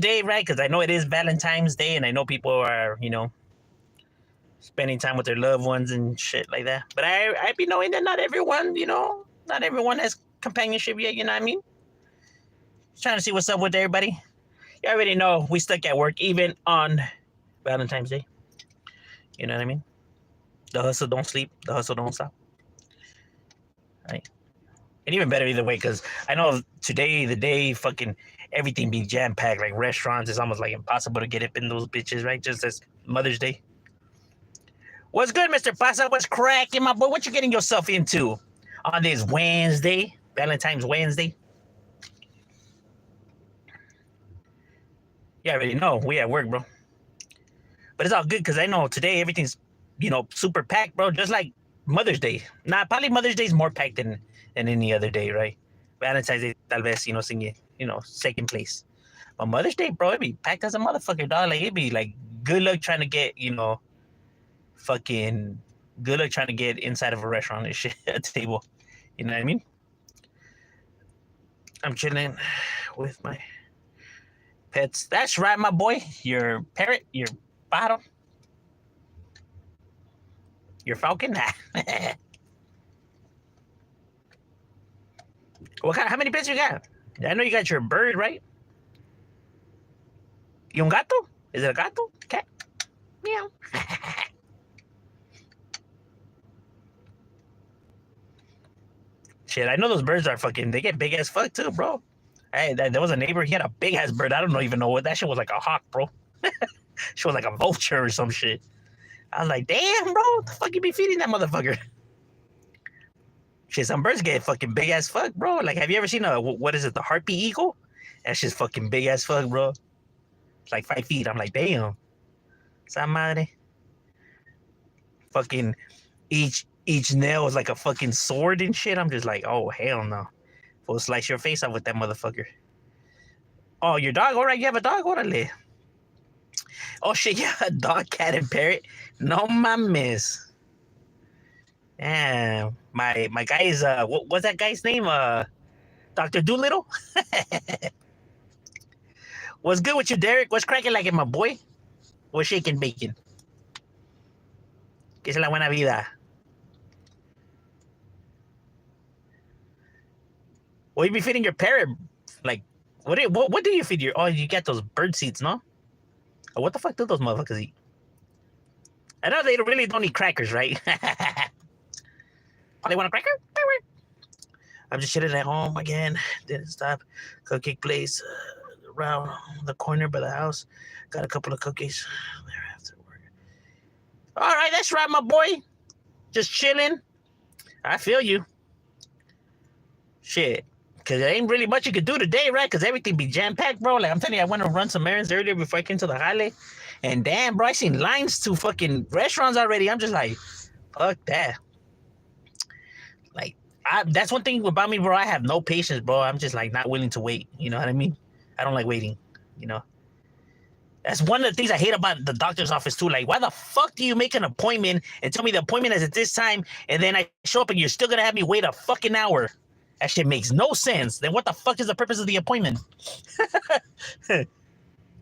Day, right? Because I know it is Valentine's Day, and I know people are, spending time with their loved ones and shit like that. But I be knowing that not everyone, not everyone has companionship yet. You know what I mean? Just trying to see what's up with everybody. You already know we stuck at work even on Valentine's Day. You know what I mean? The hustle don't sleep. The hustle don't stop. Right? And even better either way, because I know today, the day, fucking everything be jam packed. Like restaurants, it's almost like impossible to get up in those bitches, right? Just as Mother's Day. What's good, Mr. Pasa? What's cracking, my boy? What you getting yourself into on this Wednesday, Valentine's Wednesday? You already know we at work, bro. But it's all good because I know today everything's, super packed, bro. Just like Mother's Day. Nah, probably Mother's Day is more packed than any other day, right? Valentine's Day, tal vez, sing, second place. But Mother's Day, bro, it be packed as a motherfucker, dog. Like, it be like, good luck trying to get, fucking good luck trying to get inside of a restaurant and shit, a table. You know what I mean? I'm chilling with my pets. That's right, my boy. Your parrot, your bottom, your falcon. How many pets you got? I know you got your bird, right? ¿Y un gato? Is it a gato? Cat? Meow. Shit, I know those birds are fucking, they get big as fuck too, bro. Hey, there was a neighbor, he had a big ass bird. I don't even know what that shit was, like a hawk, bro. She was like a vulture or some shit. I was like, damn, bro, what the fuck you be feeding that motherfucker? Shit, some birds get fucking big as fuck, bro. Like, have you ever seen what is it, the harpy eagle? That shit's fucking big as fuck, bro. It's like 5 feet. I'm like, damn. Esa madre. Fucking each nail is like a fucking sword and shit. I'm just like, oh, hell no. We'll slice your face off with that motherfucker. Oh, your dog? All right, you have a dog? Órale. Oh, shit, yeah, a dog, cat, and parrot? No mames. Yeah, my guy's, what's that guy's name? Dr. Doolittle? What's good with you, Derek? What's cracking like it, my boy? What's shaking bacon? Que es la buena vida? What you be feeding your parrot? Like, what do you feed your? Oh, you get those bird seeds, no? Oh, what the fuck do those motherfuckers eat? I know they really don't eat crackers, right? Oh, they want a cracker? I'm just chilling at home again. Didn't stop. Cupcake place around the corner by the house. Got a couple of cookies there after work. All right, that's right, my boy. Just chilling. I feel you. Shit. Because there ain't really much you could do today, right? Because everything be jam-packed, bro. Like, I'm telling you, I went to run some errands earlier before I came to the jale. And damn, bro, I seen lines to fucking restaurants already. I'm just like, fuck that. Like, that's one thing about me, bro. I have no patience, bro. I'm just like not willing to wait. You know what I mean? I don't like waiting, That's one of the things I hate about the doctor's office too. Like, why the fuck do you make an appointment and tell me the appointment is at this time, and then I show up and you're still gonna have me wait a fucking hour? That shit makes no sense. Then what the fuck is the purpose of the appointment?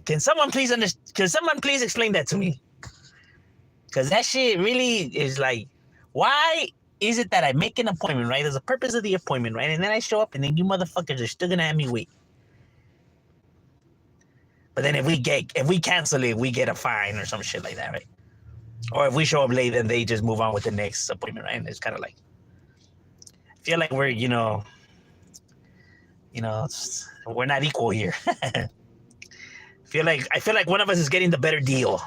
Can someone please explain that to me? Because that shit really is like, why is it that I make an appointment, right? There's a purpose of the appointment, right? And then I show up and then you motherfuckers are still gonna have me wait. But then if we cancel it, we get a fine or some shit like that, right? Or if we show up late, then they just move on with the next appointment, right? And it's kind of like, I feel like we're, we're not equal here. I feel like one of us is getting the better deal.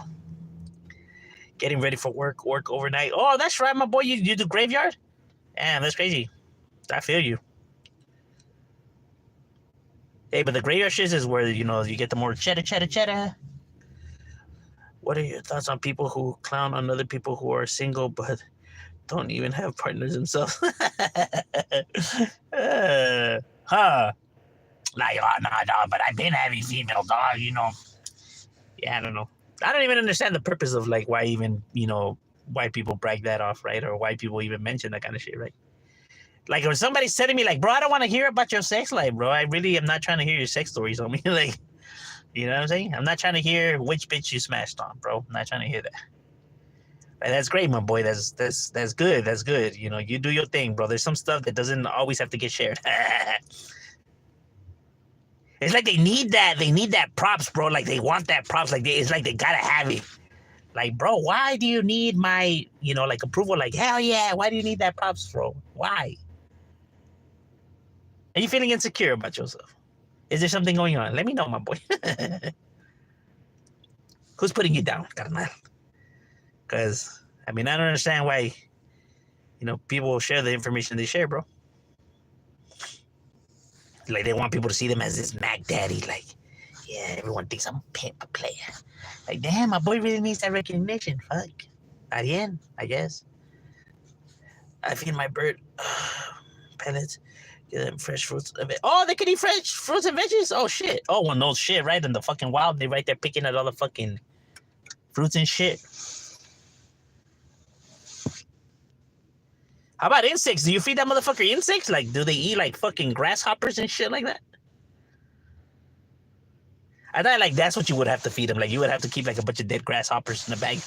Getting ready for work overnight. Oh, that's right, my boy. You do graveyard? Damn, that's crazy. I feel you. Hey, but the graveyard shit is where, you get the more cheddar. What are your thoughts on people who clown on other people who are single but don't even have partners themselves? Like, oh, no, but I've been having female dog, Yeah, I don't know. I don't even understand the purpose of, like, why even, why people brag that off, right? Or why people even mention that kind of shit, right? Like, when somebody's telling me, like, bro, I don't want to hear about your sex life, bro. I really am not trying to hear your sex stories on me. Like, You know what I'm saying? I'm not trying to hear which bitch you smashed on, bro. I'm not trying to hear that. Like, that's great, my boy. That's good. That's good. You know, you do your thing, bro. There's some stuff that doesn't always have to get shared. It's like they need that. They need that props, bro. Like they want that props. Like it's like they gotta have it. Like, bro, why do you need my, you know, like approval? Like, hell yeah. Why do you need that props, bro? Why? Are you feeling insecure about yourself? Is there something going on? Let me know, my boy. Who's putting you down, carnal? Because, I mean, I don't understand why, you know, people share the information they share, bro. Like, they want people to see them as this Mac Daddy. Like, yeah, everyone thinks I'm a pimp, a player. Like, damn, my boy really needs that recognition. Fuck. At the end, I guess. I feed my bird pellets. Give them fresh fruits. Oh, they can eat fresh fruits and veggies? Oh, shit. Oh, well, no shit, right? In the fucking wild, they right there picking at all the fucking fruits and shit. How about insects? Do you feed that motherfucker insects? Like, do they eat, like, fucking grasshoppers and shit like that? I thought, like, that's what you would have to feed them. Like, you would have to keep, like, a bunch of dead grasshoppers in a bag.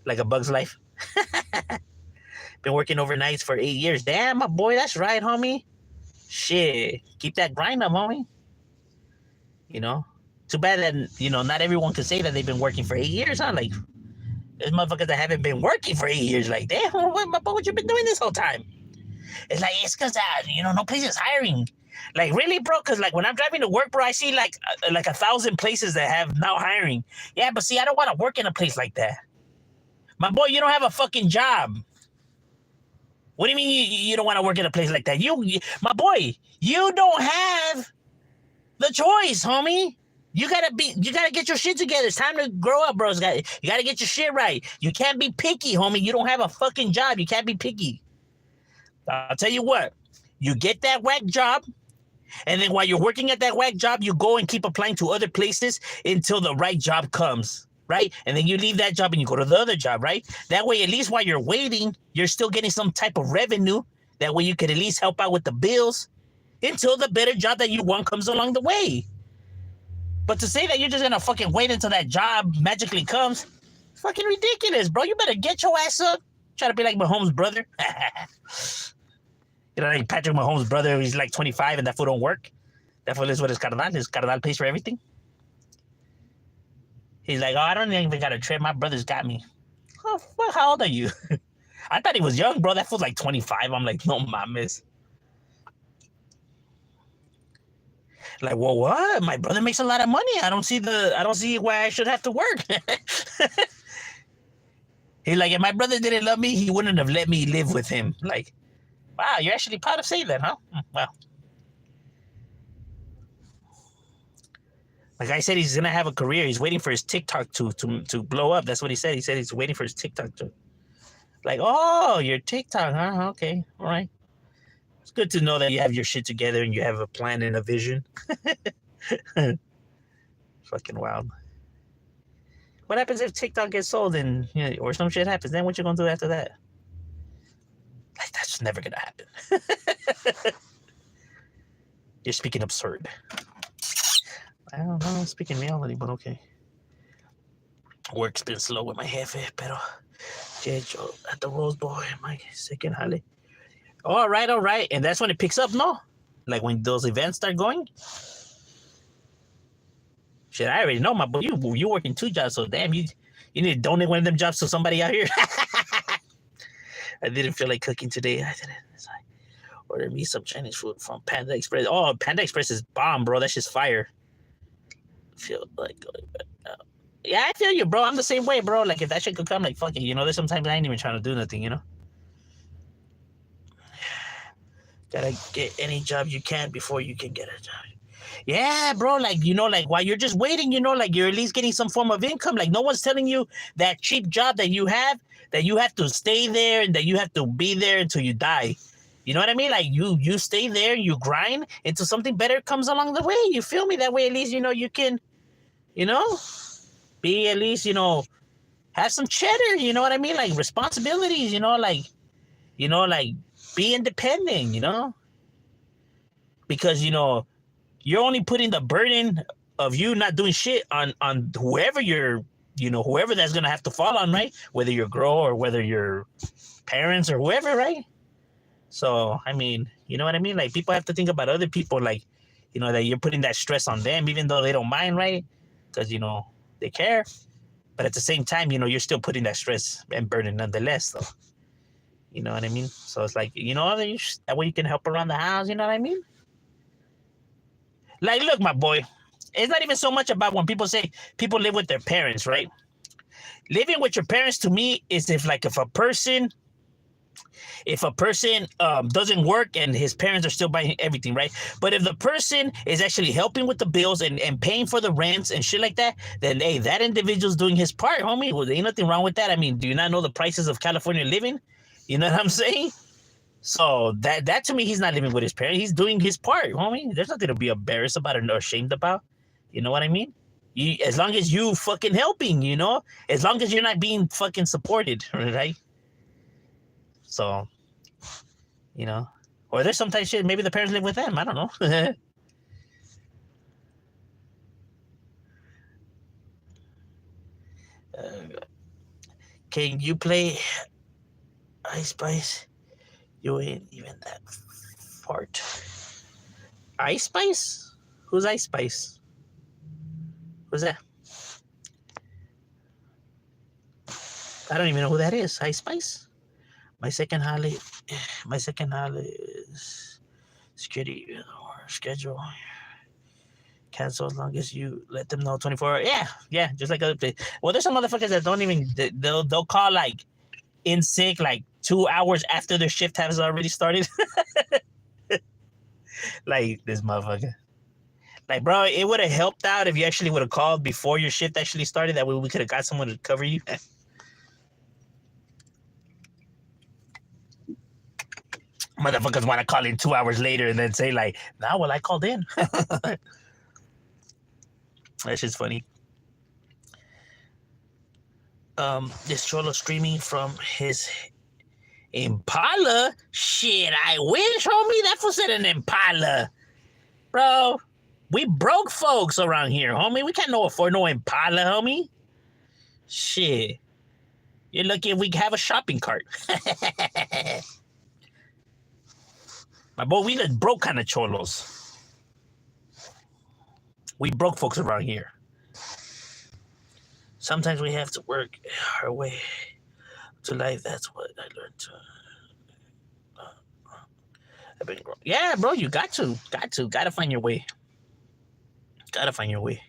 Like a Bug's Life. Been working overnights for 8 years. Damn, my boy, that's right, homie. Shit. Keep that grind up, homie. You know? Too bad that, you know, not everyone can say that they've been working for 8 years, huh? Like, there's motherfuckers that haven't been working for 8 years. Like, damn, what you been doing this whole time? It's like, it's because, you know, no place is hiring. Like, really, bro? Because, like, when I'm driving to work, bro, I see, like 1,000 places that have now hiring. Yeah, but see, I don't want to work in a place like that. My boy, you don't have a fucking job. What do you mean you don't want to work in a place like that? You, my boy, you don't have the choice, homie. You gotta get your shit together. It's time to grow up, bro. You gotta get your shit right. You can't be picky, homie. You don't have a fucking job. You can't be picky. I'll tell you what. You get that whack job, and then while you're working at that whack job, you go and keep applying to other places until the right job comes. Right? And then you leave that job and you go to the other job, right? That way, at least while you're waiting, you're still getting some type of revenue. That way you can at least help out with the bills until the better job that you want comes along the way. But to say that you're just gonna fucking wait until that job magically comes, fucking ridiculous, bro. You better get your ass up. Try to be like Mahomes' brother. You know, like Patrick Mahomes' brother, he's like 25 and that fool don't work. That fool is what his carnal. His carnal pays for everything. He's like, oh, I don't even got a trip. My brother's got me. Oh, well, how old are you? I thought he was young, bro. That fool's like 25. I'm like, no mames. Like, well, what? My brother makes a lot of money. I don't see why I should have to work. He's like, if my brother didn't love me, he wouldn't have let me live with him. Like, wow, you're actually proud of saying that, huh? Wow. Like I said, he's gonna have a career. He's waiting for his TikTok to blow up. That's what he said. He said he's waiting for his TikTok to, like, oh, your TikTok, huh? Okay, all right. It's good to know that you have your shit together and you have a plan and a vision. Fucking wild. What happens if TikTok gets sold and, you know, or some shit happens? Then what you gonna do after that? Like, that's never gonna happen. You're speaking absurd. I don't know, speaking reality, but okay. Work's been slow with my jefe, pero yo at the Rose Bowl, my second jale. All right. And that's when it picks up, no? Like when those events start going? Shit, I already know, my boy. You working 2 jobs, so damn, you need to donate one of them jobs to somebody out here. I didn't feel like cooking today. I didn't. So I ordered me some Chinese food from Panda Express. Oh, Panda Express is bomb, bro. That's just fire. Feel like going back now. Yeah, I feel you, bro. I'm the same way, bro. Like, if that shit could come, like, fuck it. You know, there's sometimes I ain't even trying to do nothing, you know? Gotta get any job you can before you can get a job. Yeah, bro. Like, you know, like, while you're just waiting, you know, like, you're at least getting some form of income. Like, no one's telling you that cheap job that you have to stay there and that you have to be there until you die. You know what I mean? Like, you stay there, you grind until something better comes along the way. You feel me? That way, at least, you know, you can, you know, be at least, you know, have some cheddar, you know what I mean? Like, responsibilities, you know, like, be independent, you know? Because, you know, you're only putting the burden of you not doing shit on whoever you're, whoever that's gonna have to fall on, right? Whether your girl or whether your parents or whoever, right? So I mean, you know what I mean? Like people have to think about other people, like, that you're putting that stress on them, even though they don't mind, right? Because they care, but at the same time, you're still putting that stress and burden nonetheless. So you know what I mean? So it's like, that way you can help around the house. You know what I mean? Like, look, my boy, it's not even so much about when people say people live with their parents, right? Living with your parents to me is if a person doesn't work and his parents are still buying everything, right? But if the person is actually helping with the bills and paying for the rents and shit like that, then hey, that individual's doing his part, homie. Well, there ain't nothing wrong with that. I mean, do you not know the prices of California living? You know what I'm saying? So that to me, he's not living with his parents. He's doing his part, homie. There's nothing to be embarrassed about or ashamed about. You know what I mean? As long as you fucking helping, as long as you're not being fucking supported, right? So, or there's sometimes shit, maybe the parents live with them. I don't know. Can you play Ice Spice? You ain't even that fart. Ice Spice? Who's Ice Spice? Who's that? I don't even know who that is. Ice Spice? My second holiday is security or schedule. Cancel as long as you let them know 24 hours. Yeah, just like other places. Well, there's some motherfuckers that don't even, they'll call like in sick like 2 hours after their shift has already started. Like this motherfucker. Like, bro, it would have helped out if you actually would have called before your shift actually started. That way we could have got someone to cover you. Motherfuckers want to call in 2 hours later and then say like, nah, well, I called in. That shit's funny. This Cholo streaming from his Impala? Shit, I wish, homie. That fool said an Impala. Bro, we broke folks around here, homie. We can't afford no Impala, homie. Shit. You're lucky if we have a shopping cart. My boy, we the broke kind of cholos. We broke folks around here. Sometimes we have to work our way to life. That's what I learned to. I've been growing. Yeah, bro, you got to find your way. Gotta find your way.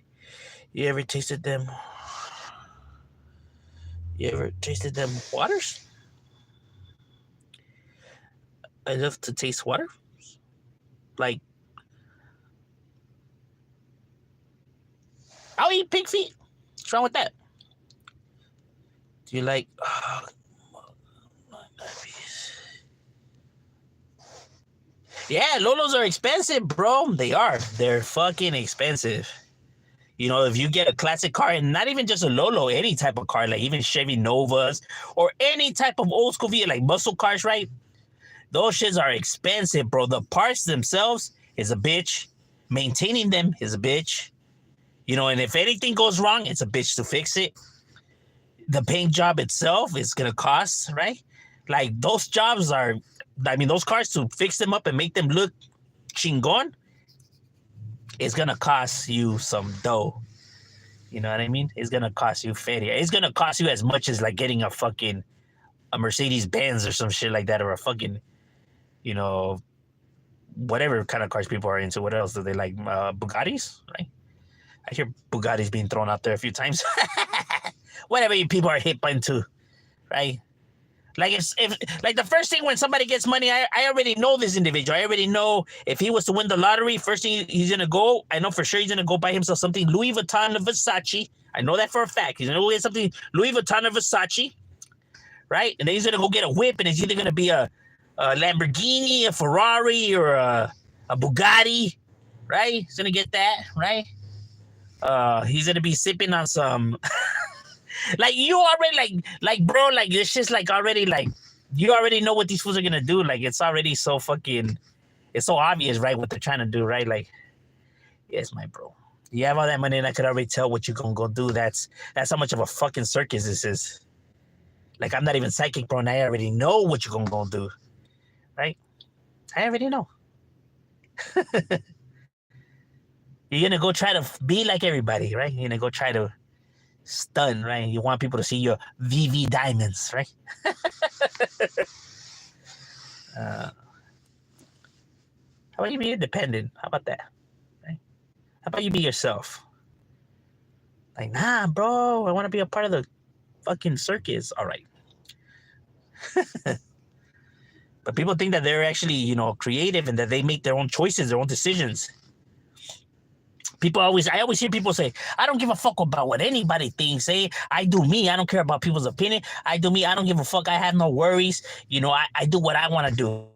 You ever tasted them waters? I love to taste water. Like, I'll eat pig feet. What's wrong with that? Do you like... Yeah, Lolos are expensive, bro. They are. They're fucking expensive. If you get a classic car, and not even just a Lolo, any type of car, like even Chevy Novas, or any type of old school vehicle, like muscle cars, right? Those shits are expensive, bro. The parts themselves is a bitch. Maintaining them is a bitch. And if anything goes wrong, it's a bitch to fix it. The paint job itself is going to cost, right? Like, those jobs are... those cars, to fix them up and make them look chingon, it's going to cost you some dough. You know what I mean? It's going to cost you feria. It's going to cost you as much as, like, getting a Mercedes-Benz or some shit like that, or a fucking, whatever kind of cars people are into. What else do they like? Bugattis, right? I hear Bugattis being thrown out there a few times. Whatever you people are hip into, right? Like, if the first thing when somebody gets money, I already know this individual. I already know if he was to win the lottery, first thing he's going to go, I know for sure he's going to go buy himself something Louis Vuitton or Versace. I know that for a fact. He's going to go get something Louis Vuitton or Versace, right? And then he's going to go get a whip, and it's either going to be a Lamborghini, a Ferrari, or a Bugatti, right? He's going to get that, right? He's going to be sipping on some... Like, you already, like, bro, like, it's just, like, already, like, you already know what these fools are gonna do. Like, it's already so fucking, it's so obvious, right, what they're trying to do, right? Like, yes, my bro. You have all that money, and I could already tell what you're gonna go do. That's how much of a fucking circus this is. Like, I'm not even psychic, bro, and I already know what you're gonna go do, right? I already know. You're gonna go try to be like everybody, right? You're gonna go try to stun, right? You want people to see your VV diamonds, right? How about you be independent? How about that? Right? How about you be yourself? Like, nah, bro, I want to be a part of the fucking circus. All right. But people think that they're actually, you know, creative and that they make their own choices, their own decisions. I always hear people say, I don't give a fuck about what anybody thinks. I do me. I don't care about people's opinion. I do me. I don't give a fuck. I have no worries. You know, I do what I want to do.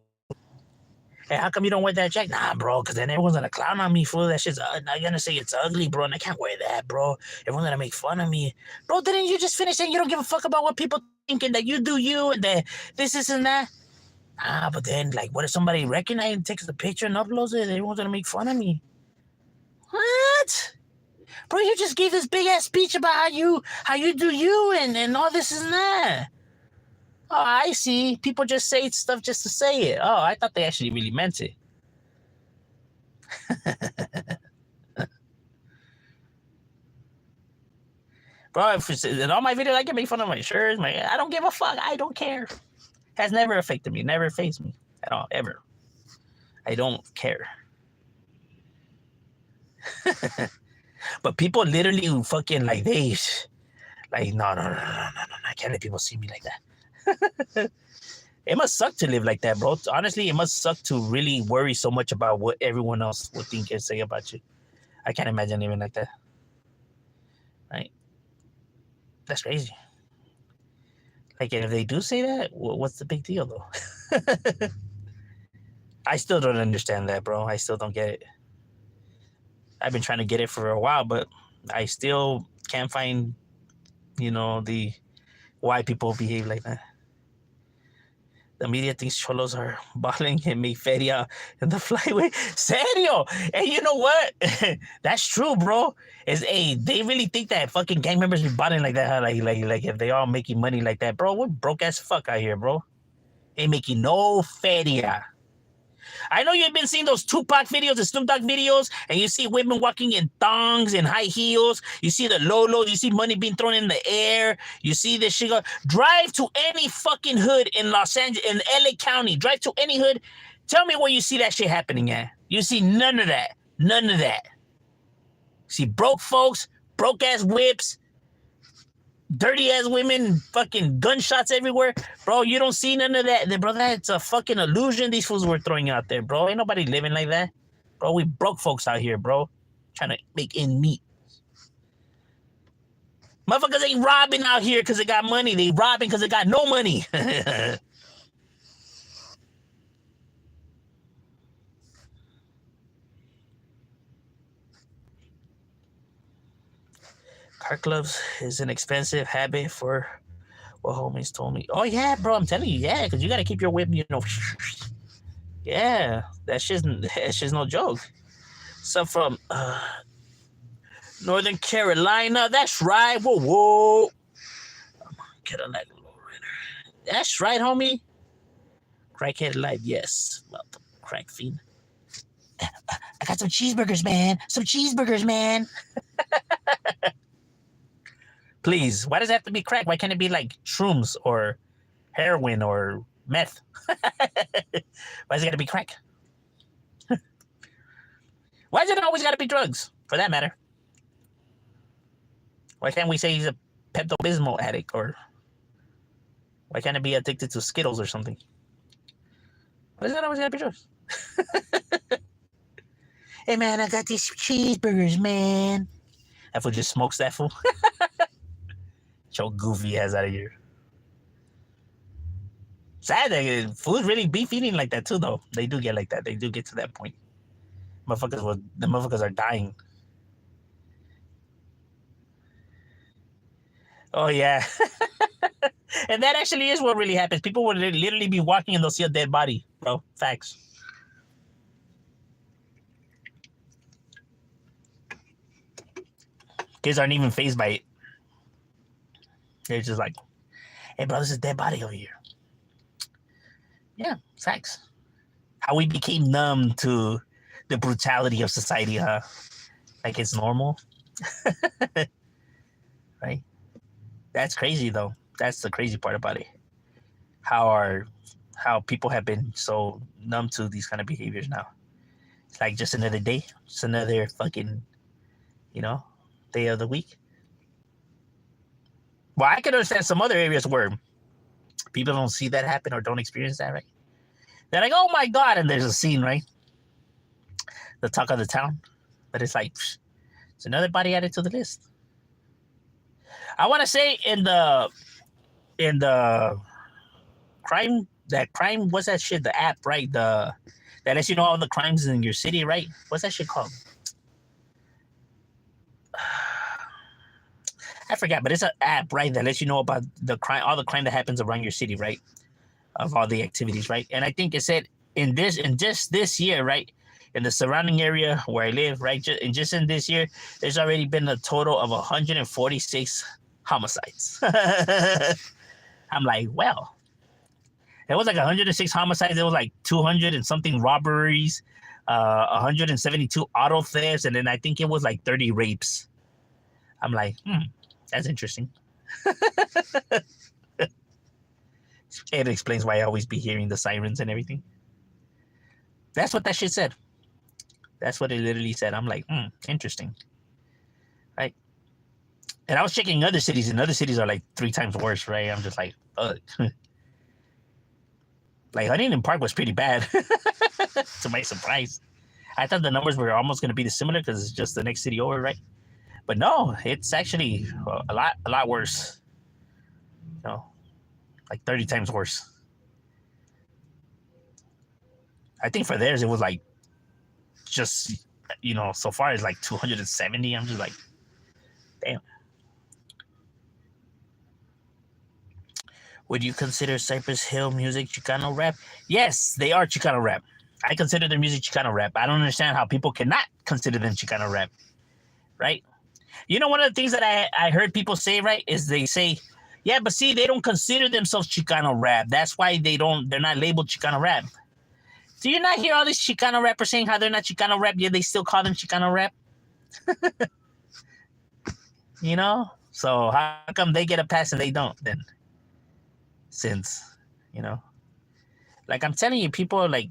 Hey, how come you don't wear that jacket? Nah, bro, because then everyone's gonna clown on me for that shit's. They're gonna say it's ugly, bro, and I can't wear that, bro. Everyone's gonna make fun of me, bro. Didn't you just finish saying you don't give a fuck about what people think and that you do you and that this and that? But then, like, what if somebody recognizes and takes the picture and uploads it? Everyone's gonna make fun of me. What? Bro, you just gave this big ass speech about how you do you and all this and that. Oh, I see. People just say stuff just to say it. Oh, I thought they actually really meant it. Bro, in all my videos, I get make fun of my shirts. I don't give a fuck. I don't care. Has never affected me. Never fazed me at all. Ever. I don't care. But people literally fucking like, no, I can't let people see me like that. It must suck to live like that, bro. Honestly, it must suck to really worry so much about what everyone else would think and say about you. I can't imagine living like that. Right? That's crazy. Like, if they do say that, what's the big deal, though? I still don't understand that, bro. I still don't get it. I've been trying to get it for a while, but I still can't find, you know, why people behave like that. The media thinks cholos are balling and make feria in the flyway. Serio? Hey, you know what? That's true, bro. They really think that fucking gang members be balling like that, huh? Like if they all making money like that, bro. We're broke as fuck out here, bro. Ain't making no feria. I know you've been seeing those Tupac videos, the Snoop Dogg videos, and you see women walking in thongs and high heels. You see the lolos. You see money being thrown in the air. You see this shit. Drive to any fucking hood in Los Angeles, in LA County. Drive to any hood. Tell me where you see that shit happening at. You see none of that. None of that. See broke folks, broke ass whips, dirty ass women, fucking gunshots everywhere. Bro, you don't see none of that. Bro, that's a fucking illusion these fools were throwing out there, bro. Ain't nobody living like that. Bro, we broke folks out here, bro. Trying to make ends meet. Motherfuckers ain't robbing out here because they got money. They robbing because they got no money. Car gloves is an expensive habit for what homies told me. Oh, yeah, bro, I'm telling you, yeah, because you got to keep your whip, you know. Yeah, that's just no joke. So from Northern Carolina, that's right. Whoa. Get on that lowrider. That's right, homie. Crackhead life, yes. Well, the crack fiend. I got some cheeseburgers, man. Some cheeseburgers, man. Please, why does it have to be crack? Why can't it be like shrooms or heroin or meth? Why is it got to be crack? Why is it always got to be drugs, for that matter? Why can't we say he's a Pepto-Bismol addict? Or why can't it be addicted to Skittles or something? Why does it always got to be drugs? Hey, man, I got these cheeseburgers, man. That fool just smokes that fool. Show goofy ass out of here. Sad that fools really be feeling like that too, though. They do get like that. They do get to that point. The motherfuckers are dying. Oh yeah. And that actually is what really happens. People would literally be walking and they'll see a dead body, bro. Facts. Kids aren't even fazed by it. They're just like, hey, bro, there's a dead body over here. Yeah, facts. How we became numb to the brutality of society, huh? Like it's normal. Right? That's crazy, though. That's the crazy part about it. How people have been so numb to these kind of behaviors now. It's like just another day, just another fucking, day of the week. Well, I can understand some other areas where people don't see that happen or don't experience that, right? They're like, oh my God, and there's a scene, right? The talk of the town. But it's like, it's another body added to the list. I want to say in the crime, what's that shit? The app, right? That lets you know all the crimes in your city, right? What's that shit called? I forgot, but it's an app, right, that lets you know about the crime, all the crime that happens around your city, right? Of all the activities, right? And I think it said in just this year, right, in the surrounding area where I live, right, just in this year, there's already been a total of 146 homicides. I'm like, well, it was like 106 homicides. There was like 200 and something robberies, 172 auto thefts, and then I think it was like 30 rapes. I'm like, that's interesting. It explains why I always be hearing the sirens and everything. That's what that shit said. That's what it literally said. I'm like, interesting. Right? And I was checking other cities, and other cities are like 3 times worse, right? I'm just like, ugh. Like, Huntington Park was pretty bad, to my surprise. I thought the numbers were almost going to be similar because it's just the next city over, right? But no, it's actually a lot worse. Like 30 times worse. I think for theirs, it was like just, so far as like 270. I'm just like, damn. Would you consider Cypress Hill music Chicano rap? Yes, they are Chicano rap. I consider their music Chicano rap. I don't understand how people cannot consider them Chicano rap, right? One of the things that I heard people say, right, is they say, yeah, but see, they don't consider themselves Chicano rap. That's why they're not labeled Chicano rap. Do you not hear all these Chicano rappers saying how they're not Chicano rap, yet they still call them Chicano rap? So how come they get a pass and they don't then? Since, like I'm telling you, people are like,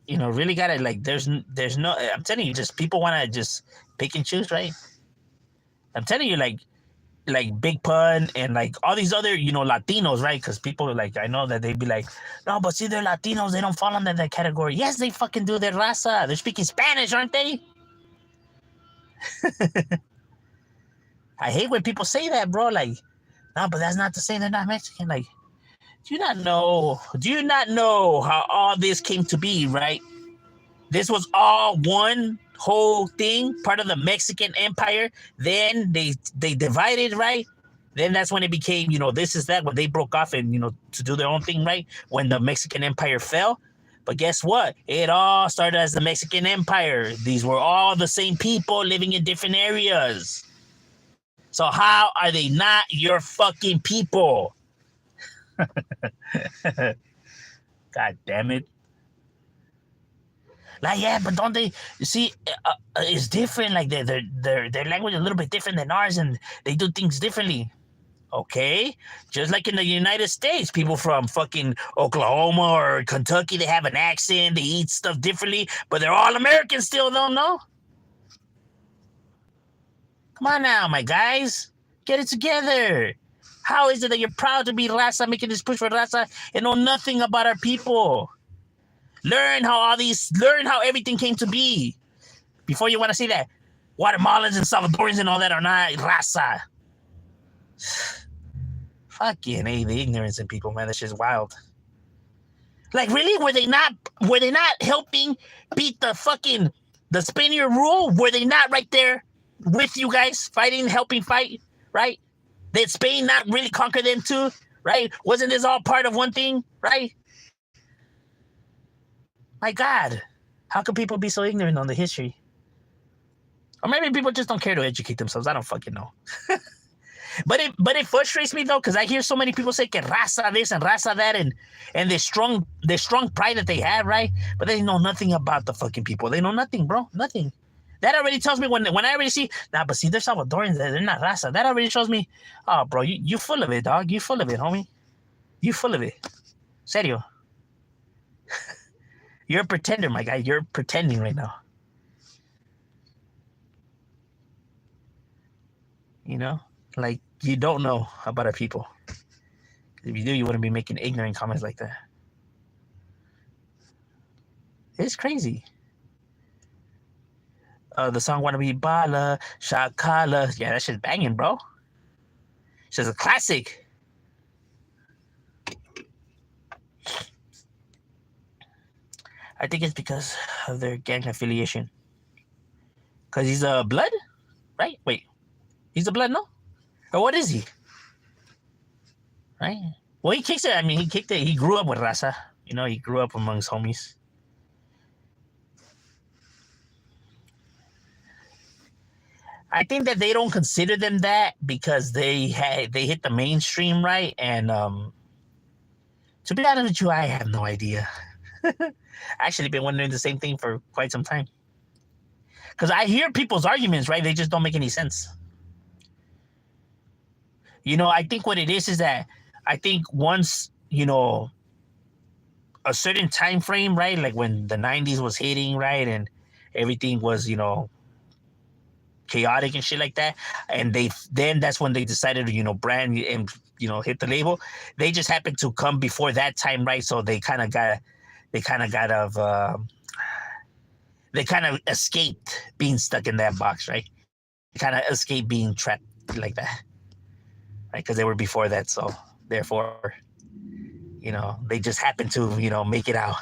really gotta like, there's no, I'm telling you, just people want to just pick and choose, right? I'm telling you, like Big Pun and like all these other, Latinos, right? Because people like, I know that they'd be like, no, but see, they're Latinos, they don't fall under that category. Yes, they fucking do. Their raza. They're speaking Spanish, aren't they? I hate when people say that, bro. Like, no, but that's not to say they're not Mexican. Like, do you not know how all this came to be, right? This was all one whole thing, part of the Mexican Empire. Then they divided, right? Then that's when it became, this is that, when they broke off and, to do their own thing, right? When the Mexican Empire fell. But guess what? It all started as the Mexican Empire. These were all the same people living in different areas. So how are they not your fucking people? God damn it. Like, yeah, but don't they, you see, it's different. Like, their language is a little bit different than ours, and they do things differently. Okay? Just like in the United States, people from fucking Oklahoma or Kentucky, they have an accent, they eat stuff differently, but they're all Americans still, don't know? Come on now, my guys. Get it together. How is it that you're proud to be Raza, making this push for Raza, and know nothing about our people? Learn how everything came to be before you want to say that Guatemalans and Salvadorians and all that are not Raza. Fucking hey, the ignorance in people, man. That shit's wild. Like, really? Were they not helping beat the Spaniard rule? Were they not right there with you guys fighting, helping fight, right? Did Spain not really conquer them too, right? Wasn't this all part of one thing, right? My God, how can people be so ignorant on the history? Or maybe people just don't care to educate themselves. I don't fucking know. But it frustrates me though, because I hear so many people say que raza this and raza that, and the strong pride that they have, right? But they know nothing about the fucking people. They know nothing, bro. Nothing. That already tells me when I already see, nah, but see, they're Salvadorians, they're not raza. That already shows me, oh, bro, you full of it, dog. You full of it, homie. You full of it. Serio. You're a pretender, my guy. You're pretending right now. You know? Like, you don't know about our people. If you do, you wouldn't be making ignorant comments like that. It's crazy. The song "Wanna Be Bala," Shakala. Yeah, that shit's banging, bro. It's just a classic. I think it's because of their gang affiliation. Because he's a blood? Right? Wait. He's a blood, no? Or what is he? Right? Well, he kicks it. I mean, he kicked it. He grew up with raza. You know, he grew up amongst homies. I think that they don't consider them that because they hit the mainstream, right? And to be honest with you, I have no idea. Actually been wondering the same thing for quite some time. Because I hear people's arguments, right? They just don't make any sense. You know, I think what it is that I think once, you know, a certain time frame, right? Like when the 90s was hitting, right? And everything was, you know, chaotic and shit like that. And then that's when they decided to, you know, brand and, you know, hit the label. They just happened to come before that time, right? So they kind of escaped being stuck in that box, right? They kind of escaped being trapped like that, right? Because they were before that, so therefore, you know, they just happened to, you know, make it out.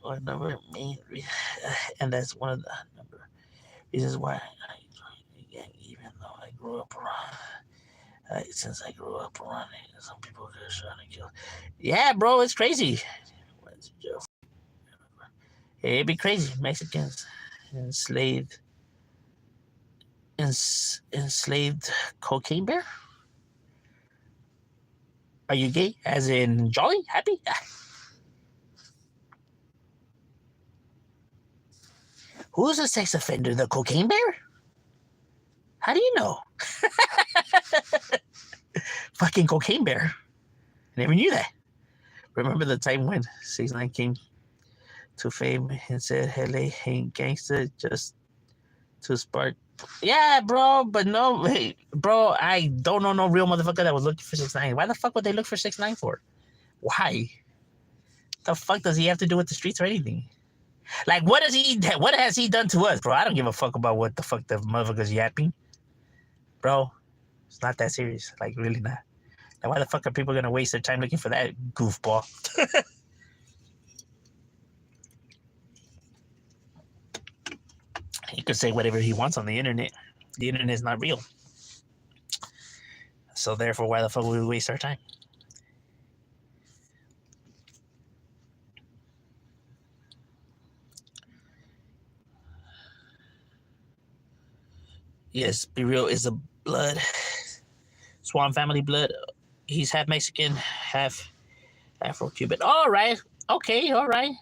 What number? And that's one of the number reasons why I joined the gang, even though I grew up around. Since I grew up around it, some people get shot and killed. Yeah, bro, it's crazy. It'd be crazy. Mexicans enslaved cocaine bear. Are you gay? As in jolly, happy? Who's a sex offender? The cocaine bear? How do you know? Fucking cocaine bear. I never knew that. Remember the time when 6ix9ine came to fame and said, "Hele ain't gangster, just to spark." Yeah, bro, but no, hey, bro, I don't know no real motherfucker that was looking for 6ix9ine. Why the fuck would they look for 6ix9ine for? Why? The fuck does he have to do with the streets or anything? Like, what has he done to us, bro? I don't give a fuck about what the fuck the motherfucker's yapping. Bro, it's not that serious. Like, really not. Now, why the fuck are people gonna waste their time looking for that goofball? He could say whatever he wants on the internet. The internet is not real. So therefore, why the fuck would we waste our time? Yes, Be Real is a blood. Swan family blood. He's half Mexican, half Afro-Cuban. All right. Okay, all right.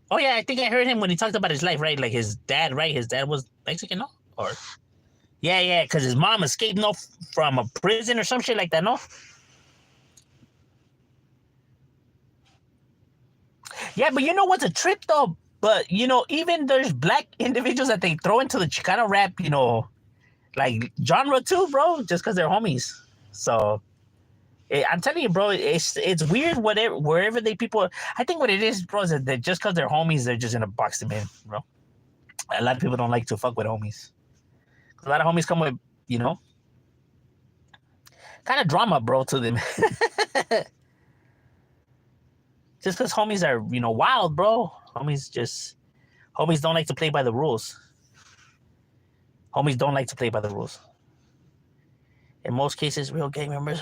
Oh, yeah, I think I heard him when he talked about his life, right? Like his dad, right? His dad was Mexican, no? Or... Yeah, because his mom escaped, no, from a prison or some shit like that, no? Yeah, but you know what's a trip, though? But, you know, even there's black individuals that they throw into the Chicano rap, you know, like genre too, bro, just because they're homies. So, I'm telling you, bro, it's weird wherever they people... I think what it is, bro, is that just because they're homies, they're just going to box them in, bro. A lot of people don't like to fuck with homies. A lot of homies come with, you know, kind of drama, bro, to them. Just because homies are, you know, wild, bro. Homies don't like to play by the rules. Homies don't like to play by the rules. In most cases, real gang members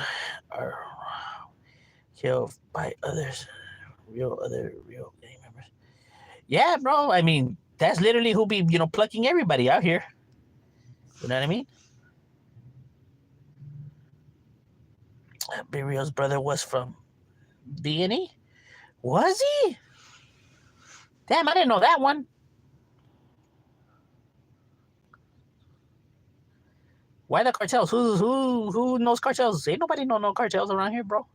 are killed by others. Real gang members. Yeah, bro. I mean, that's literally who be, plucking everybody out here. You know what I mean? Barrio's brother was from B&E. Was he? Damn, I didn't know that one. Why the cartels? Who knows cartels? Ain't nobody know no cartels around here, bro.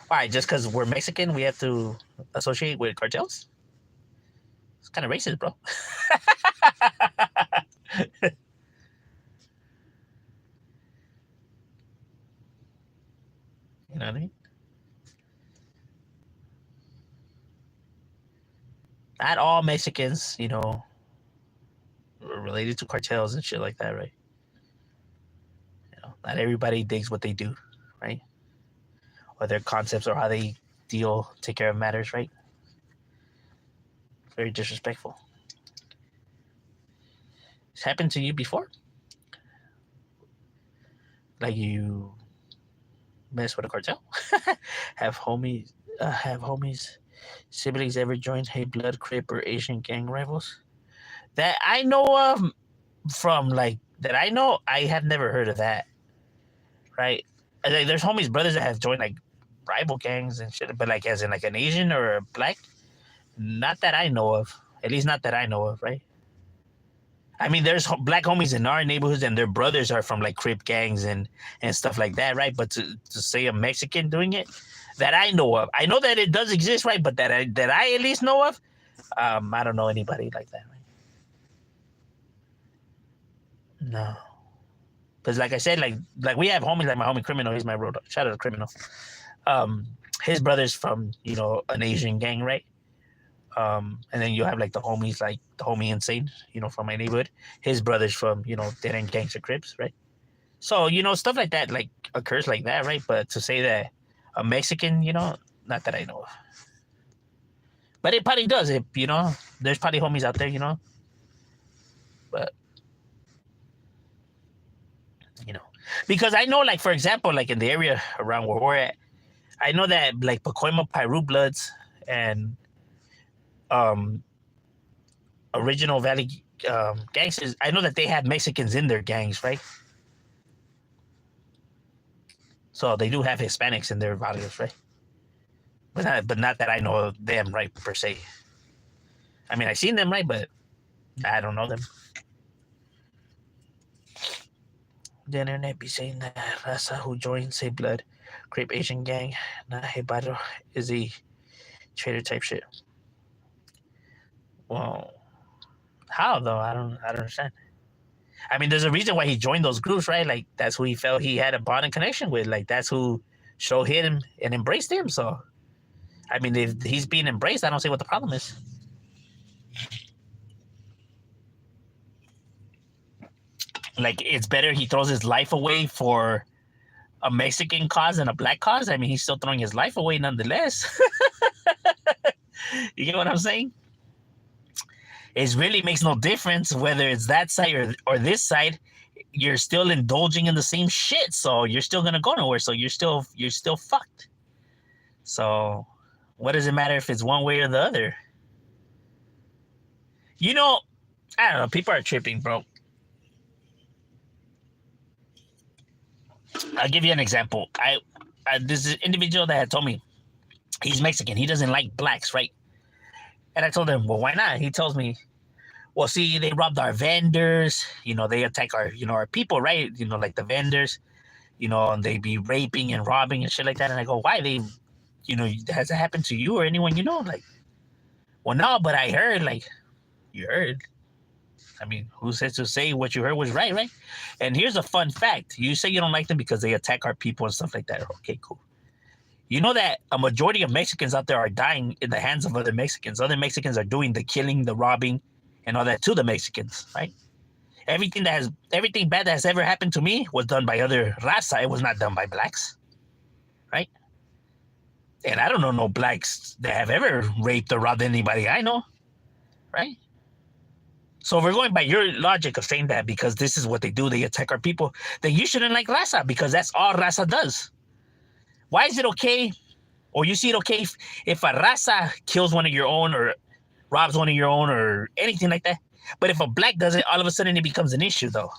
Why? Just because we're Mexican, we have to associate with cartels? It's kind of racist, bro. You know what I mean? Not all Mexicans, are related to cartels and shit like that, right? Not everybody digs what they do, right? Or their concepts or how they take care of matters, right? Very disrespectful. It's happened to you before? Like you mess with a cartel? have homies, siblings ever joined Hey Blood, Crip, or Asian gang rivals? That I know of that I know, I have never heard of that. Right? Like, there's homies, brothers that have joined like rival gangs and shit, but like as in like an Asian or a black, not that I know of. At least not that I know of, right? I mean, there's black homies in our neighborhoods, and their brothers are from like Crip gangs and stuff like that, right? But to say a Mexican doing it, that I know of, I know that it does exist, right? But that I at least know of, I don't know anybody like that, right? No, because like I said, like we have homies, like my homie Criminal. He's my road. Shout out to Criminal. Um, his brother's from an Asian gang, right? And then you have like the homies, like the homie Insane, from my neighborhood. His brother's from, Dead End Gangster Crips, right? So, stuff like that, like occurs like that, right? But to say that a Mexican, not that I know of. But it probably does. There's probably homies out there, but, because I know, like, for example, like in the area around where we're at, I know that like Pacoima Piru Bloods and um Original Valley gangsters, I know that they have Mexicans in their gangs, right? So they do have Hispanics in their barrios, right? But not that I know them, right, per se. I mean, I've seen them, right, but I don't know them. The internet be saying that Raza who joined Say Blood, Crip Asian gang, not Hey Barrio, is a traitor type shit. Well, how though? I don't understand. I mean, there's a reason why he joined those groups, right? Like that's who he felt he had a bond and connection with. Like that's who showed him and embraced him. So, I mean, if he's being embraced, I don't see what the problem is. Like it's better he throws his life away for a Mexican cause and a black cause. I mean, he's still throwing his life away nonetheless. You get what I'm saying? It really makes no difference whether it's that side or this side. You're still indulging in the same shit, so you're still gonna go nowhere. So you're still fucked. So what does it matter if it's one way or the other? I don't know. People are tripping, bro. I'll give you an example. This is an individual that had told me he's Mexican. He doesn't like blacks, right? And I told him, well, why not? He tells me, well, see, they robbed our vendors. They attack our people, right? Like the vendors. And they be raping and robbing and shit like that. And I go, why? Has it happened to you or anyone you know? Like, well, no, but I heard. Like, you heard? I mean, who says to say what you heard was right, right? And here's a fun fact. You say you don't like them because they attack our people and stuff like that. Okay, cool. You know that a majority of Mexicans out there are dying in the hands of other Mexicans. Other Mexicans are doing the killing, the robbing, and all that to the Mexicans, right? Everything bad that has ever happened to me was done by other raza. It was not done by blacks, right? And I don't know no blacks that have ever raped or robbed anybody I know, right? So if we're going by your logic of saying that because this is what they do, they attack our people, then you shouldn't like raza because that's all raza does. Why is it okay, or you see it okay if a raza kills one of your own or robs one of your own or anything like that? But if a black does it, all of a sudden it becomes an issue, though.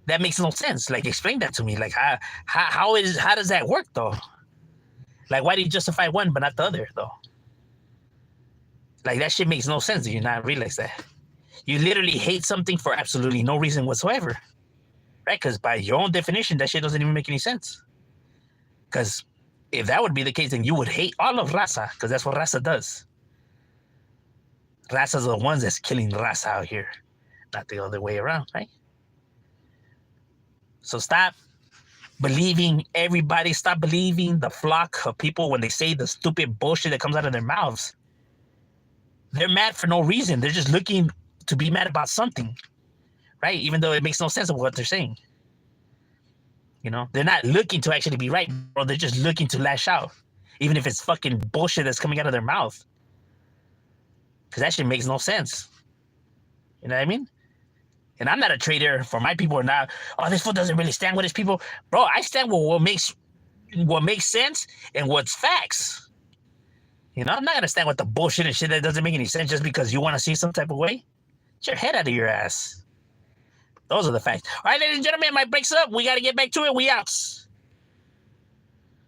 That makes no sense. Like, explain that to me. Like, how does that work, though? Like, why do you justify one but not the other, though? Like, that shit makes no sense. Do you not realize that? You literally hate something for absolutely no reason whatsoever, right? Because by your own definition, that shit doesn't even make any sense. Because if that would be the case, then you would hate all of raza, because that's what raza does. Raza's the ones that's killing raza out here, not the other way around, right? So stop believing everybody. Stop believing the flock of people when they say the stupid bullshit that comes out of their mouths. They're mad for no reason. They're just looking to be mad about something, right? Even though it makes no sense of what they're saying. You know, they're not looking to actually be right, bro. They're just looking to lash out, even if it's fucking bullshit that's coming out of their mouth. Because that shit makes no sense. You know what I mean? And I'm not a traitor for my people or not. Oh, this fool doesn't really stand with his people. Bro, I stand with what makes sense and what's facts. You know, I'm not going to stand with the bullshit and shit that doesn't make any sense just because you want to see some type of way. Get your head out of your ass. Those are the facts. All right, ladies and gentlemen, my break's up. We got to get back to it. We out.